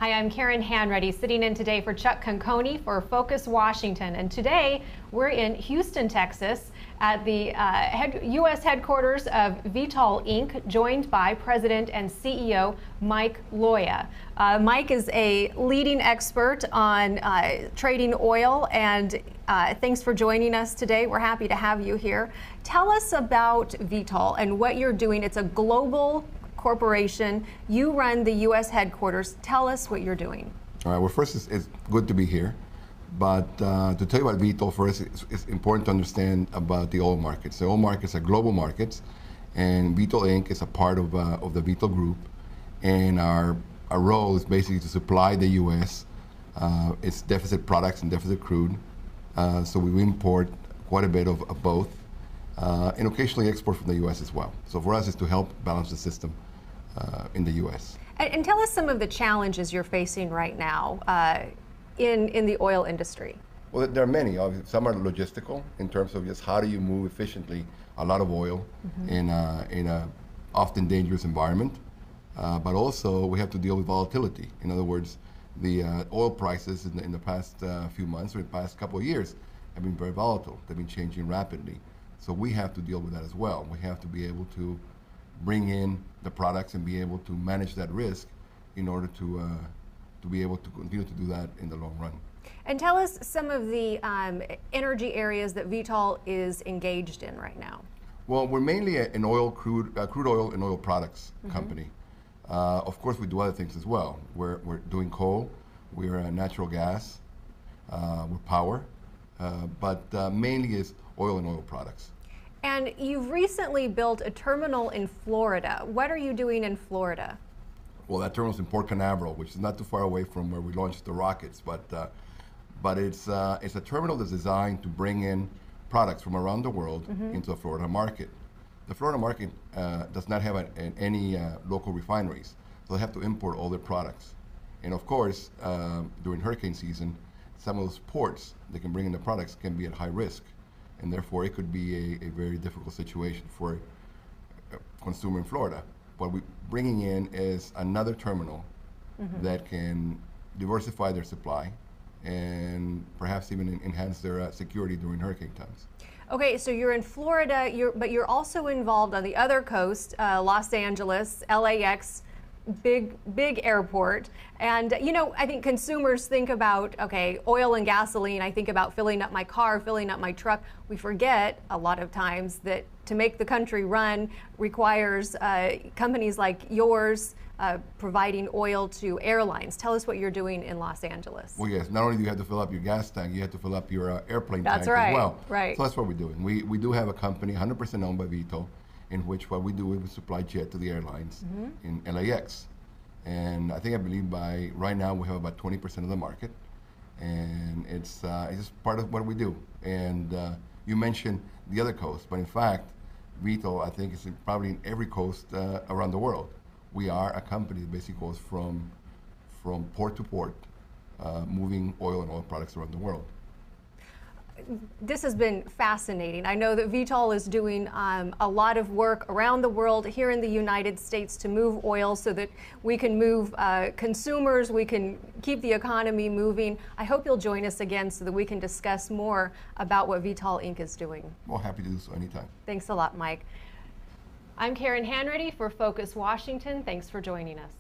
Hi, I'm Karen Hanreddy, sitting in today for Chuck Conconi for Focus Washington. And today we're in Houston, Texas at the U.S. headquarters of Vitol Inc., joined by President and CEO Mike Loya. Mike is a leading expert on trading oil, and thanks for joining us today. We're happy to have you here. Tell us about Vitol and what you're doing. It's a global corporation. You run the U.S. headquarters. Tell us what you're doing. All right. Well, first, it's good to be here. But to tell you about Vitol, first, it's important to understand about the oil markets. The oil markets are global markets, and Vitol Inc. is a part of the Vitol Group. And our role is basically to supply the U.S. Its deficit products and deficit crude. So we import quite a bit of both, and occasionally export from the U.S. as well. So for us, it's to help balance the system in the U.S. And tell us some of the challenges you're facing right now in the oil industry. Well, there are many. Some are logistical in terms of just how do you move efficiently a lot of oil in a often dangerous environment. But also we have to deal with volatility. In other words, the oil prices in the past few months or the past couple of years have been very volatile. They've been changing rapidly. So we have to deal with that as well. We have to be able to bring in the products and be able to manage that risk in order to be able to continue to do that in the long run. And tell us some of the energy areas that Vitol is engaged in right now. Well, we're mainly an crude oil and oil products company. Of course, we do other things as well. We're doing coal, we're natural gas, we're power, but mainly is oil and oil products. And you've recently built a terminal in Florida. What are you doing in Florida? Well, that terminal is in Port Canaveral, which is not too far away from where we launched the rockets. But it's a terminal that's designed to bring in products from around the world into the Florida market. The Florida market does not have any local refineries, so they have to import all their products. And of course, during hurricane season, some of those ports that can bring in the products can be at high risk. And therefore, it could be a very difficult situation for a consumer in Florida. What we're bringing in is another terminal that can diversify their supply and perhaps even enhance their security during hurricane times. Okay, so you're in Florida, but you're also involved on the other coast, Los Angeles, LAX, big airport. And you know, I think consumers think about, okay, oil and gasoline. I think about filling up my car, filling up my truck. We forget a lot of times that to make the country run requires companies like yours providing oil to airlines. Tell us what you're doing in Los Angeles. Well, yes, not only do you have to fill up your gas tank, you have to fill up your airplane tank as well. Right. So that's what we're doing. We do have a company 100% owned by Vitol, in which what we do is we supply jet to the airlines in LAX. And I believe by right now we have about 20% of the market, and it's just part of what we do. And you mentioned the other coast, but in fact, Vitol, I think, is probably in every coast around the world. We are a company that basically goes from port to port, moving oil and oil products around the world. This has been fascinating. I know that Vitol is doing a lot of work around the world, here in the United States, to move oil so that we can move consumers, we can keep the economy moving. I hope you'll join us again so that we can discuss more about what Vitol Inc. is doing. Well, happy to do so anytime. Thanks a lot, Mike. I'm Karen Hanreddy for Focus Washington. Thanks for joining us.